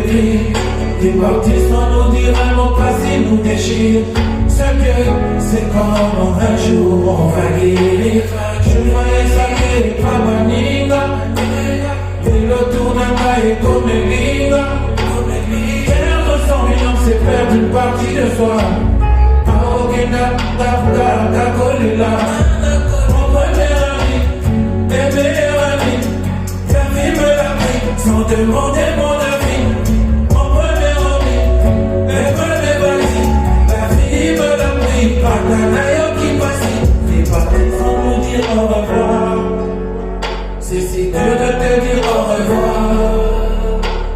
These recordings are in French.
écrit. Des parties sans nous dire un mot, pas si nous déchire. C'est mieux, c'est comme un jour on va guérir. Je voyais ça qui est pas maninga. Et le tour d'un bail comme Elinga. Perdre son million, c'est perdre une partie de soi. Aogena, Tafka, Kakolila. Mon premier ami, et meilleur ami. La vie me l'a pris, sans demander mon avis. Mon premier ami, et me vas-y. La vie me l'a pris, pas d'anaïo qui passe. Les parties sans nous dire au revoir. C'est si dur de te dire au revoir.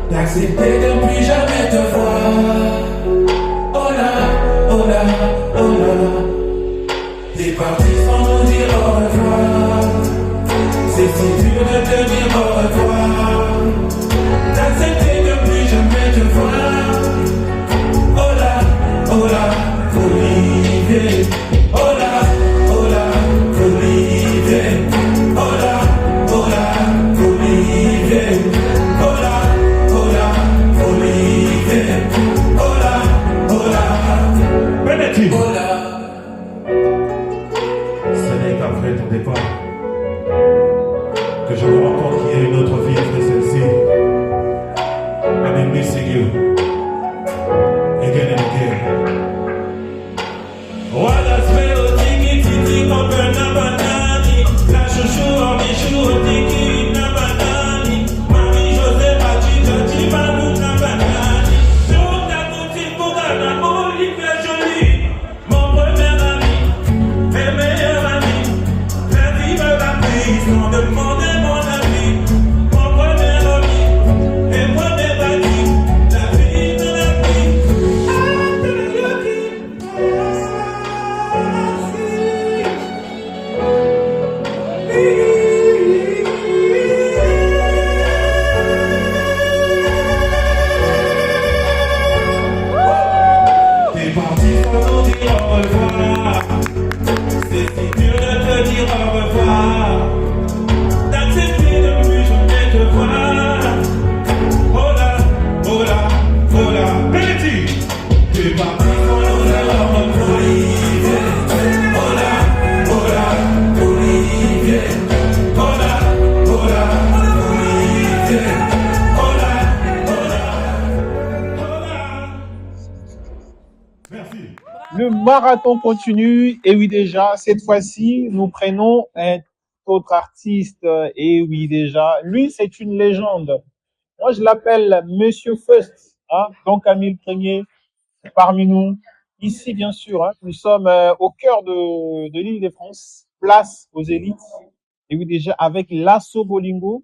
D'accepter de ne plus jamais te voir. Oh là, oh là, oh là. T'es parti sans nous dire au revoir. C'est si dur de te dire au revoir. D'accepter de ne plus jamais te voir. Oh là, Olivier. Oh là, Olivier. Oh là, Olivier. Oh là, Olivier. Oh là, Bénédicte. oh là. Ce n'est qu'après ton départ que je me rends compte qu'il y a une autre vie après celle-ci. I'm in missing you again and again. Wala spero tiki tiki kope na banani. La chouchou en bichou tiki na banani. Marie José Bachi Joti Malou na banani. Sur ta boutique pour gana Olivier Jolie. Mon premier ami et meilleur ami. La vie me l'a pris sans demander mon avis. Mon premier ami et premier ami. La vie me l'a pris. T'es parti sans nous dire au revoir. C'est si dur de te dire au revoir. D'accepter de plus jamais te voir. Oh là, oh là, oh là. Bénédicte. T'es parti sans nous dire au revoir. Oh là, Olivier. Oh là, Olivier. Oh là. Merci. Le marathon continue. Et oui, déjà, cette fois-ci, nous prenons un autre artiste. Et oui, déjà, lui, c'est une légende. Moi, je l'appelle Monsieur First. Hein? Donc, Camille Premier, parmi nous. Ici, bien sûr, hein, nous sommes au cœur de l'île de France, place aux élites. Et oui, déjà, avec l'Asso Bolingo,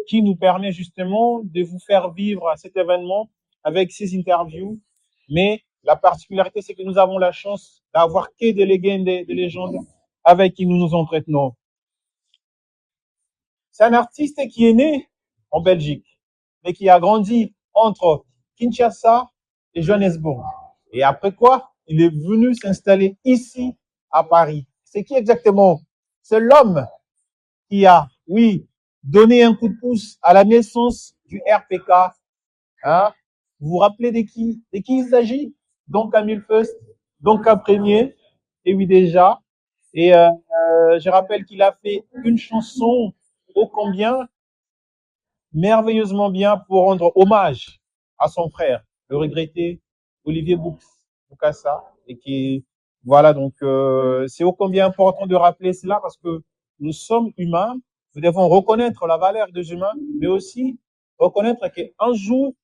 qui nous permet justement de vous faire vivre cet événement avec ces interviews. Mais la particularité, c'est que nous avons la chance d'avoir que des légendes avec qui nous nous entretenons. C'est un artiste qui est né en Belgique, mais qui a grandi entre Kinshasa et Johannesburg. Et après quoi, il est venu s'installer ici à Paris. C'est qui exactement? C'est l'homme qui a, oui, donné un coup de pouce à la naissance du RPK. Hein? Vous vous rappelez de qui il s'agit? Donc Camille First, donc un premier, et oui déjà. Et je rappelle qu'il a fait une chanson ô combien merveilleusement bien pour rendre hommage à son frère, le regretté Olivier Bokassa, et qui, voilà, donc c'est ô combien important de rappeler cela parce que nous sommes humains, nous devons reconnaître la valeur des humains, mais aussi reconnaître qu'un jour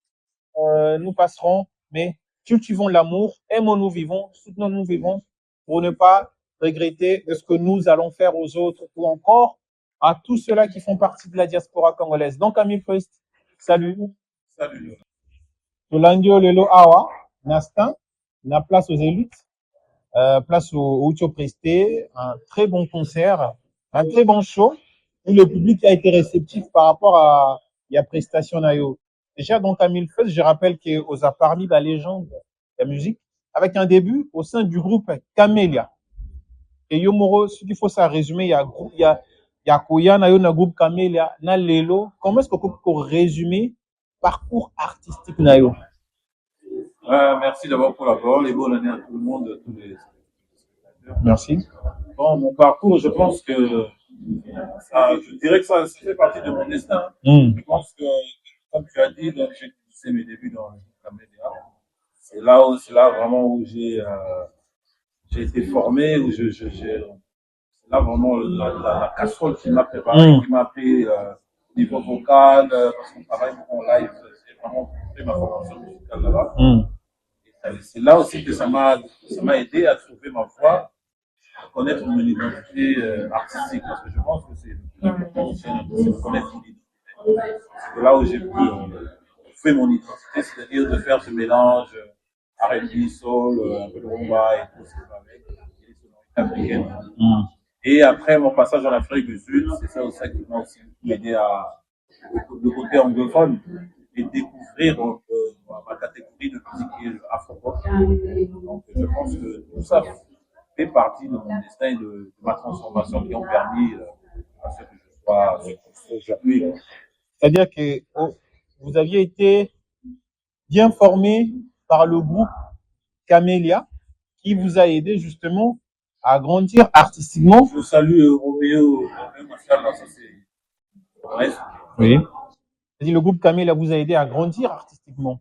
nous passerons, mais cultivons l'amour, aimons-nous vivons, soutenons-nous vivons pour ne pas regretter de ce que nous allons faire aux autres ou encore à tous ceux-là qui font partie de la diaspora congolaise. Donc, Camille First, salut. Salut. Tolandio Lelo Awa, Nastin, na place aux élites, place au Ucho Presté, un très bon concert, un très bon show, où le public a été réceptif par rapport à la prestation nayo. Déjà, donc, Camille First, je rappelle qu'aux a parmi la légende de la musique, avec un début au sein du groupe Camélia. Et Yomoro, ce qu'il faut ça résumer, il y a Koya, na groupe Camélia, na Lelo. Comment est-ce qu'on peut résumer parcours artistique nayo? Merci d'abord pour la parole et bonne année à tout le monde, à tous les spectateurs. Merci. Bon, mon parcours, je pense que je dirais que ça fait partie de mon destin. Je pense que, comme tu as dit, donc, j'ai commencé mes débuts dans la média. C'est là vraiment où j'ai été formé, où c'est là vraiment la casserole qui m'a préparé, qui m'a appris niveau vocal, parce qu'on travaille en live, j'ai vraiment fait ma formation musicale là-bas. Et c'est là aussi que ça m'a aidé à trouver ma voix, à connaître mon identité artistique, parce que je pense que c'est le plus important aussi, c'est de connaître mon identité. C'est là où j'ai pu trouver mon identité, c'est-à-dire de faire ce mélange R&B, soul, un peu de rumba et tout ce qui va avec, et sonorités africaines. Et après mon passage en Afrique du Sud, c'est ça aussi qui m'a aussi aidé à le côté anglophone et découvrir ma catégorie de musique qui est le afro-pop. Donc je pense que tout ça fait partie de mon destin et de ma transformation qui ont permis à ce que je sois aujourd'hui. C'est-à-dire que vous aviez été bien formé par le groupe Camélia qui vous a aidé justement à grandir artistiquement. Je salue Roméo Martial, ça c'est. Oui. C'est-à-dire le groupe Camélia vous a aidé à grandir artistiquement,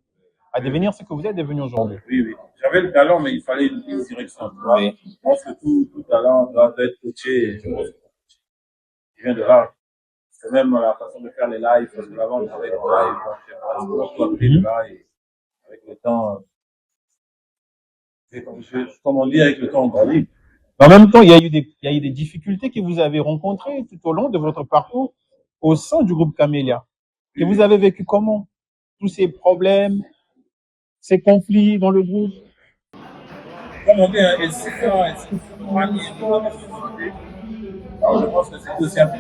à devenir ce que vous êtes devenu aujourd'hui. Oui. J'avais le talent, mais il fallait une direction. Oui. Je pense que tout talent doit être coaché. Je pense qu'il vient de là. C'est même la façon de faire les lives, parce que l'avant, on travaillait en live, donc j'ai appris de là, et avec le temps, comme on dit, avec le temps, on grandit. En même temps, il y a eu des difficultés que vous avez rencontrées tout au long de votre parcours au sein du groupe Camélia. Et vous avez vécu comment? Tous ces problèmes, ces conflits dans le groupe? Comme on dit, alors je pense que c'est aussi un peu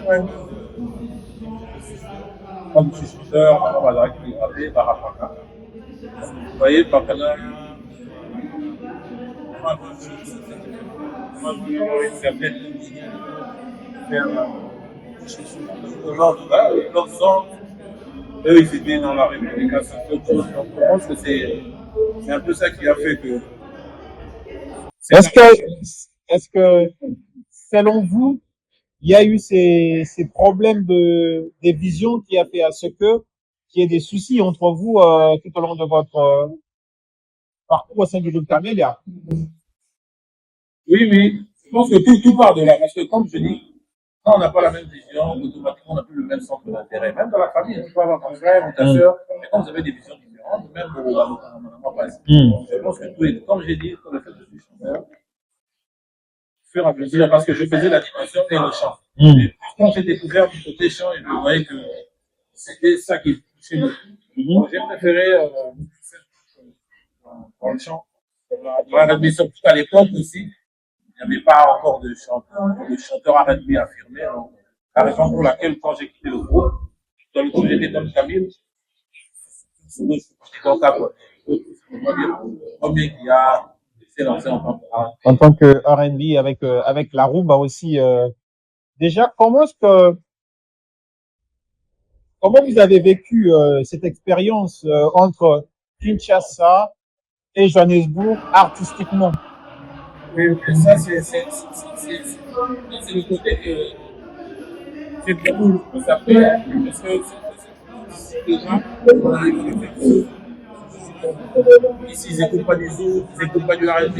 comme je suis chanteur, Maman Badara qui est rappelé par Rapaka. Vous voyez, Pakana, moi, je une certaine ligne faire leur son. Eux, ils étaient dans la républication. Donc, je pense que c'est un peu ça qui a fait que. Est-ce que, selon vous, il y a eu ces problèmes des visions qui a fait à ce qu'il y ait des soucis entre vous tout au long de votre parcours au sein du groupe Camélia? Oui. Je pense que tout part de là. Parce que, comme je dis, quand on n'a pas la même vision, automatiquement, on n'a plus le même centre d'intérêt. Même dans la famille, tu peux avoir ton frère ou ta soeur, mais quand vous avez des visions différentes, même au je pense que tout est, comme j'ai dit, sur le fait que je suis chanteur, fur et à mesure, parce que je faisais l'animation et le chant. Et quand j'ai découvert mon côté chant, je voyais que c'était ça qui touchait le plus. Donc, j'ai préféré dans le chant. Surtout à l'époque aussi, il n'y avait pas encore de chanteur R&B affirmé. Donc, la raison pour laquelle, quand j'ai quitté le groupe, dans le groupe, j'étais comme Camille. C'est comme ça, quoi. C'est le premier qui a s'est lancé en tant que R&B avec la rumba aussi. Déjà, comment vous avez vécu cette expérience entre Kinshasa et Johannesburg artistiquement? Oui, ça c'est le côté que c'est beaucoup plus après, parce que c'est déjà on a les ici ils n'écoutent pas du zouk, ils n'écoutent pas du R&B.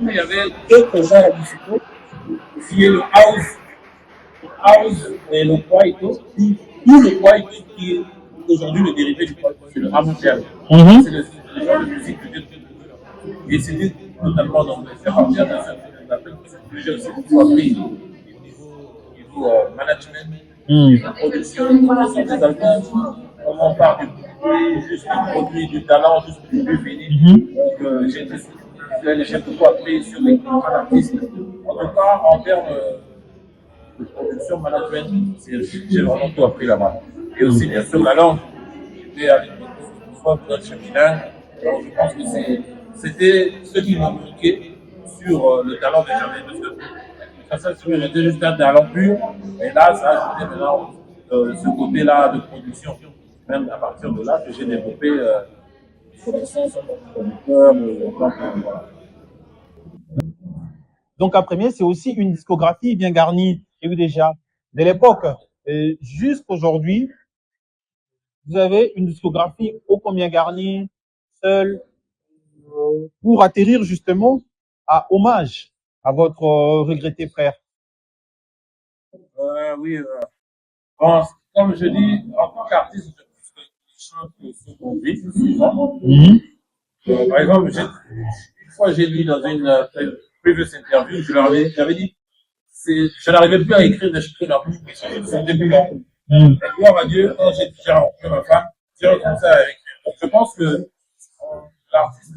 Il y avait d'autres genres musicaux qui est le house et le kwaito, tout le kwaito qui est aujourd'hui le dérivé du kwaito, c'est le ramouchial. C'est le genre de musique que et c'était totalement dans le faire partie d'un certain appel que j'ai aussi beaucoup appris au niveau management, production, des albums, comment on part du produit, juste du produit, du talent, juste du but fini. Donc j'ai beaucoup appris sur les artistes. En tout cas, en termes de production, management, j'ai vraiment tout appris là-bas. Et aussi, bien sûr, la langue. J'étais à l'époque de bilingue. Donc, je pense que c'était ce qui m'a manqué sur le talent des jeunes. Parce que ça, j'étais juste un talent pur. Et là, ça a ajouté maintenant ce côté-là de production. même à partir de là que j'ai développé des connaissances en tant que producteur, voilà. Donc, à premier, c'est aussi une discographie bien garnie. Il y a eu déjà, de l'époque, jusqu'aujourd'hui, vous avez une discographie ô combien garnie, seule, pour atterrir justement à hommage à votre regretté frère. Oui, bon, comme je dis, en tant qu'artiste, je pense que les chants se qu'on vit souvent. Par exemple, une fois j'ai lu dans une previous interview, j'avais dit, je n'arrivais plus à écrire des chansons dans plus, c'était plus long. Et gloire à Dieu, quand j'ai rencontré ma femme, j'ai recommencé à écrire. Donc, je pense que l'artiste,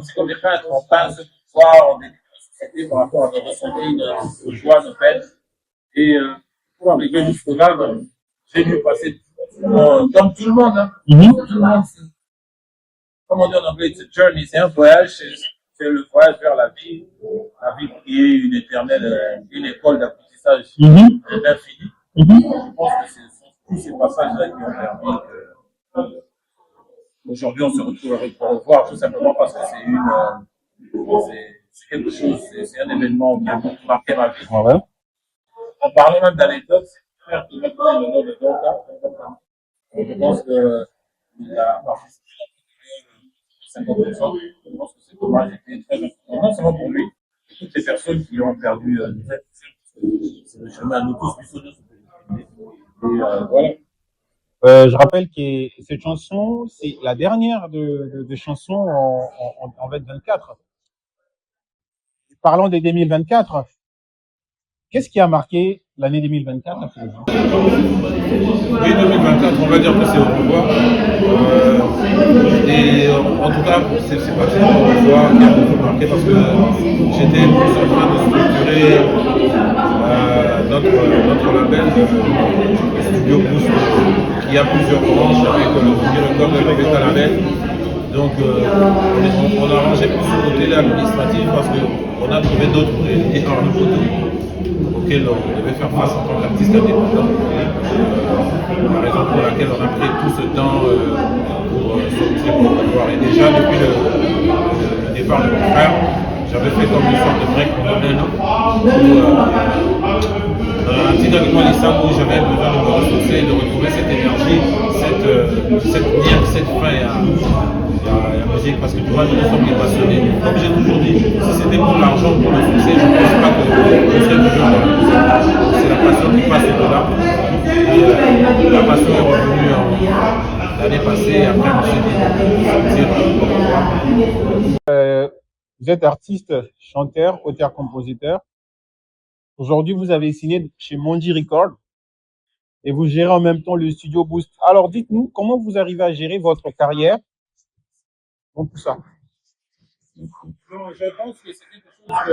c'est comme les peintres, on peint ce soir, on décrit la société par rapport à nos ressentis, nos joies, nos peines. Et pour arriver jusqu'au là, j'ai dû passer, comme tout le monde, hein. Tout le monde, comme on dit en anglais, it's a journey, c'est un voyage, c'est le voyage vers la vie qui est une éternelle, une école d'apprentissage infini. Je pense que c'est tous ces passages-là qui ont permis que aujourd'hui on se retrouve pour revoir, tout simplement parce que c'est quelque chose, c'est un événement qui a beaucoup marqué ma vie. Ouais. En parlant même d'anecdotes, c'est mon frère qui m'a donné le nom de Donka. Je pense qu'il a participé à 50%. Je pense que cet hommage était très important, non seulement pour lui, mais toutes les personnes qui ont perdu des êtres. C'est le chemin à nous tous buissonneux. Et voilà. Je rappelle que cette chanson, c'est la dernière de chansons en 2024. Parlons de 2024. Qu'est-ce qui a marqué l'année 2024 à vous? Oui, 2024, on va dire que c'est au revoir. Et en tout cas, c'est pas seulement au revoir qui a beaucoup marqué parce que j'étais plus en train de structurer notre label, le Studio Boost, qui a plusieurs branches avec le Record et le Beta Label. Donc, on a rangé plus ce côté administratif parce qu'on a trouvé d'autres réalités hors de photo auxquelles on devait faire face en tant qu'artiste indépendant. La raison pour laquelle on a pris tout ce temps pour sortir pour pouvoir. Et déjà, depuis le départ de mon frère, j'avais fait comme une sorte de break pendant un an. Un petit document d'Issam où j'avais besoin de me ressourcer, de retrouver cette énergie, cette fin à la musique, parce que tu vois, nous sommes des passionnés. Comme j'ai toujours dit, si c'était pour l'argent, pour le succès, je ne pense pas que je serais toujours dans la musique. C'est la passion qui passe au-delà. Et la passion est revenue l'année passée, après on s'est dit, vous êtes artiste, chanteur, auteur, compositeur. Aujourd'hui, vous avez signé chez Mondi Records et vous gérez en même temps le Studio Boost. Alors, dites-nous, comment vous arrivez à gérer votre carrière dans tout ça? je pense que c'est quelque chose que,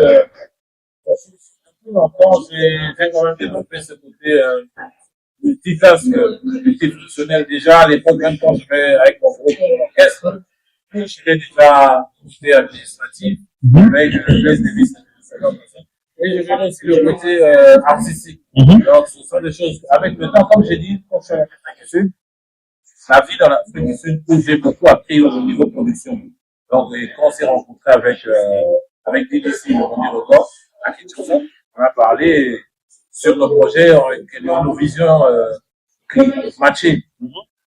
depuis longtemps, j'ai quand même développé ce côté multitâche, multifonctionnel. Déjà, à l'époque, même quand je vais avec mon groupe orchestre, je gérais déjà tout ce qui est administratif, avec le Blaise Davis, et je gérais aussi le côté artistique. Donc, ce sont des choses, avec le temps, comme j'ai dit, quand je suis à l'Afrique du Sud, la vie dans l'Afrique du Sud, où j'ai beaucoup appris au niveau de production. Donc, quand on s'est rencontré avec DDC, Mondi Records, à Kinshasa, on a parlé sur nos projets, nos visions matchées.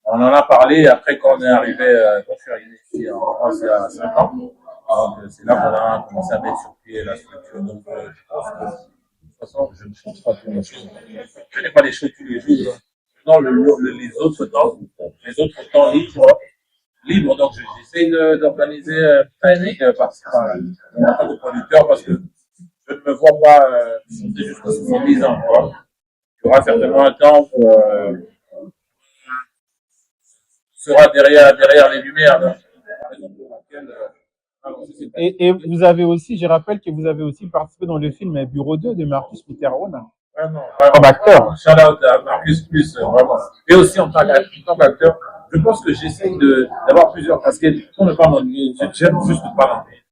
On en a parlé après quand on est arrivé, quand je suis arrivé ici en France il y a 5 ans. Donc, c'est là qu'on a commencé à mettre sur pied la structure. Donc, je pense que, de toute façon, je ne change pas tous les choses. Je n'ai pas les choses tous les jours. Non, les autres temps libres. Donc, j'essaie d'organiser planning par-ci-par en tant que producteur parce que je ne me vois pas chanter jusqu'à 70 ans. Quoi. Il y aura certainement un temps où sera derrière les lumières. Là. Et vous avez aussi, je rappelle que vous avez aussi participé dans le film Bureau 2 de Marcus Mitterrand. Vraiment. Comme acteur. Shout out à Marcus Plus, vraiment. Et aussi en tant qu'acteur, je pense que j'essaye d'avoir plusieurs casquettes. On ne pas m'ennuyer, j'aime juste ne pas m'ennuyer.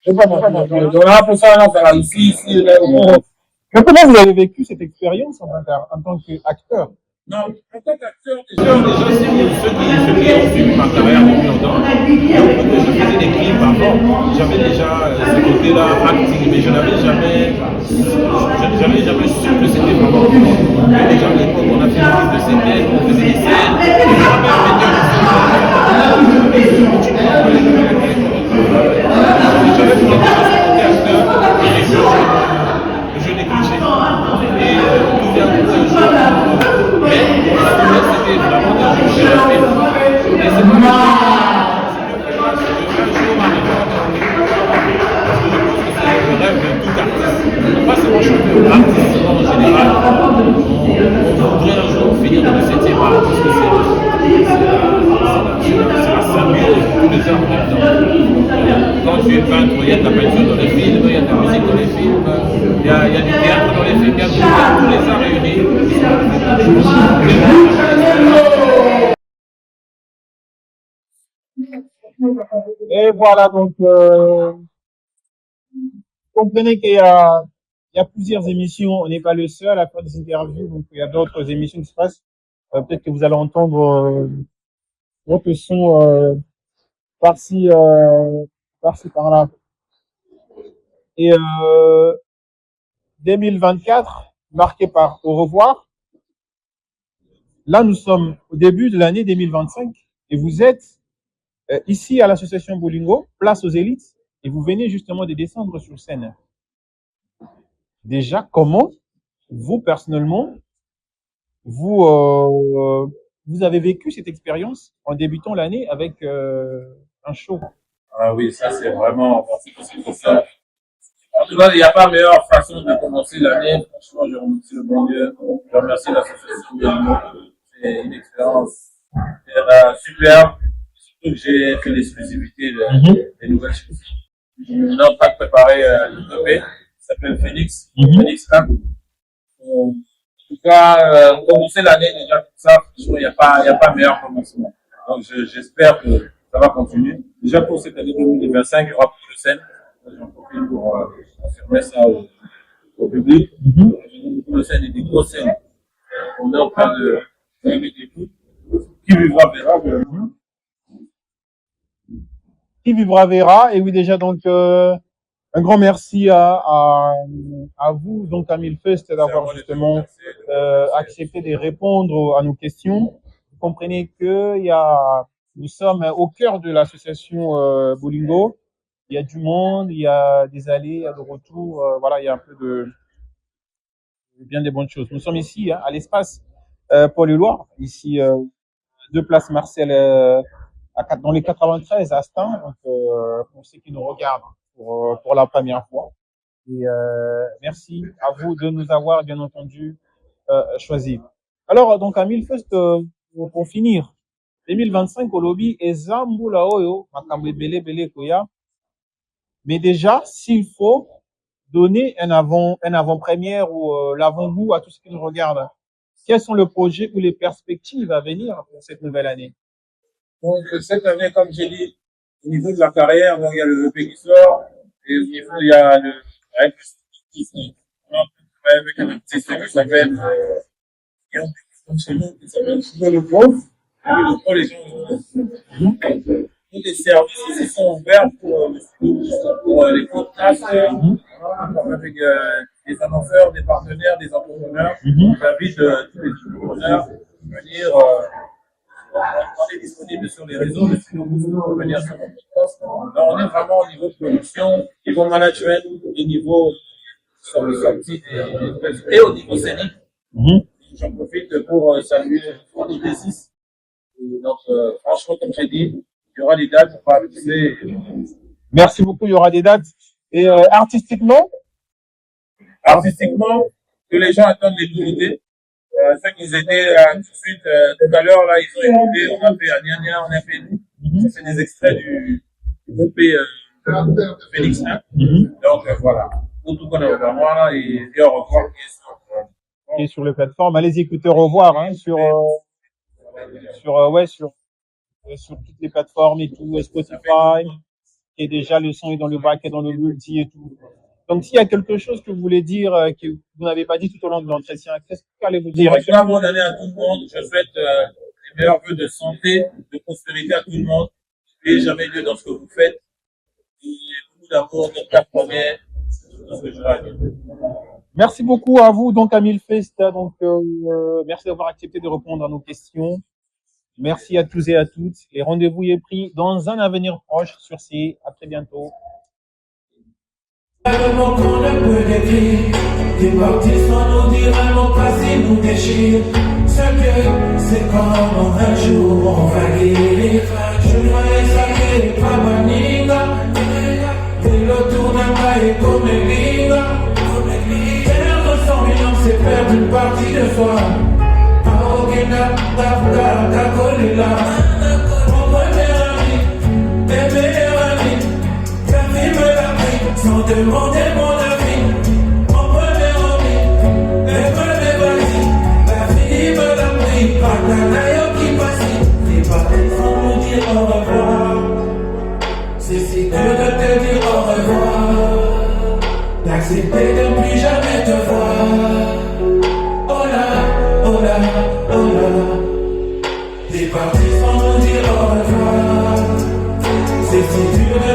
Donc là, pour ça, on a ici, là. Mais comment vous avez vécu cette expérience en tant qu'acteur? Non, en tant qu'acteur, déjà, c'est ceux qui ont suivi ma carrière depuis longtemps. Donc, je faisais des clips avant. J'avais déjà ce côté-là, acting, mais je n'avais jamais su que c'était vraiment. Mais déjà à l'époque, on a fait un clip de séquelles, on faisait des scènes. Et j'avais un média j'avais fait déjà ce côté acteur et le jeu des clichés. Et tout vient de un jour. Mais c'était vraiment un jeu de film. Et c'est pas le rêve de tout artiste. Pas seulement chanteur, artiste en général. On voudrait un jour finir dans le 7e art parce que c'est la symbiose de tous les arts en même temps. Quand tu es peintre, il y a de la peinture dans les films, il y a de la musique dans les films, il y a du théâtre dans les films, il y a tous les arts réunis. Et voilà, donc, comprenez il y a plusieurs émissions. On n'est pas le seul à faire des interviews, donc il y a d'autres émissions qui se passent. Peut-être que vous allez entendre d'autres sons par-ci, par-ci, par-là. Et 2024, marqué par au revoir. Là, nous sommes au début de l'année 2025 et vous êtes ici à l'association Bolingo, place aux élites, et vous venez justement de descendre sur scène. Déjà, comment vous, personnellement, vous avez vécu cette expérience en débutant l'année avec un show? Ah oui, ça c'est vraiment, c'est ça. En tout cas, il n'y a pas meilleure façon de commencer l'année. Franchement, je remercie le bon Dieu. Je remercie l'association de c'est une expérience superbe. Surtout que j'ai fait l'exclusivité des nouvelles choses. On est en train de préparer une EP qui s'appelle Phoenix. Phoenix 1. En tout cas, commencer l'année déjà comme ça, franchement, il n'y a pas meilleur commencement. Donc, j'espère que ça va continuer. Déjà pour cette année 2025, il y aura plus de scènes. J'en profite pour affirmer ça au public. Beaucoup de scènes et des grosses scènes. On est en train de faire des écoutes. Qui vivra verra. Qui vivra verra. Et oui, déjà, donc, un grand merci à vous, donc, à Milfest, d'avoir justement accepté de répondre à nos questions. Vous comprenez que nous sommes au cœur de l'association Bolingo. Il y a du monde, il y a des allées, il y a des retours, voilà, il y a un peu de bien des bonnes choses. Nous sommes ici à l'espace Paul-et-Loire, ici 2 places Marcel dans les 93 à Astin, donc pour ceux qui nous regardent pour la première fois. Et merci à vous de nous avoir bien entendu choisi. Alors donc à Milfest, pour finir, 2025 au lobby et Zambula Oyo makambo bele koya. Mais déjà, s'il faut donner un avant-première ou l'avant-goût à tout ce qui nous regarde, quels sont les projets ou les perspectives à venir pour cette nouvelle année? Donc, cette année, comme j'ai dit, au niveau de la carrière, donc, il y a le EP qui sort, et au niveau, il y a le rap qui travaille avec un artiste qui s'appelle, le prof. Et puis, le prof, les gens, tous les services ici sont ouverts pour les podcasts, avec des annonceurs, des partenaires, des entrepreneurs. J'invite tous les entrepreneurs à venir. On est disponible sur les réseaux, pour venir sur le podcast. Alors, on est vraiment au niveau de production, niveau management, au niveau sur le sortie et au niveau scénique. J'en profite pour saluer les D6. Donc, franchement, comme j'ai dit, il y aura des dates pour aviser. Merci beaucoup, il y aura des dates. Et artistiquement, que les gens attendent les nouveautés. Ceux qui étaient tout de suite, tout à l'heure, là, ils ont écouté, on a fait Agnania, on a fait nous. C'est des extraits du EP Phoenix 1. Donc, voilà. Pour tout connaître vraiment, là, et au revoir, qui est sur les plateformes. Allez écouter au revoir, hein, sur toutes les plateformes et tout, Spotify, et déjà le son est dans le bac et dans le multi et tout. Donc, s'il y a quelque chose que vous voulez dire que vous n'avez pas dit tout au long de l'entretien, qu'allez-vous dire? Bonne année à tout le monde. Je souhaite les meilleurs vœux de santé, de prospérité à tout le monde. N'ayez jamais lieu dans ce que vous faites. Et beaucoup d'amour, de ta première. C'est tout ce que je vais dire. Merci beaucoup à vous, donc, Amil Fest. Donc, merci d'avoir accepté de répondre à nos questions. Merci à tous et à toutes. Et rendez-vous est pris dans un avenir proche. Sur ce, à très bientôt. Le mot qu'on ne peut décrire, des parties sans nous dire un mot passé nous déchire. Seul que c'est comme un jour on va guérir. Je voyais ça guérir, pas maninga. Et le tour d'un bail comme une ligne. Perdre 100 millions, c'est perdre une partie de soi. Aogena, Dafka, Dakolila. Mon premier ami, mes meilleurs amis. La vie me l'a pris, sans demander mon avis. Mon premier ami, les premiers vas-y. La vie me l'a pris, par Nanayo qui passe. Les parents sans nous dire au revoir. C'est si dur de te dire au revoir. D'accepter de ne plus jamais te voir. Oh là, oh là, oh là. T'es parti sans nous dire au revoir. C'est si dur de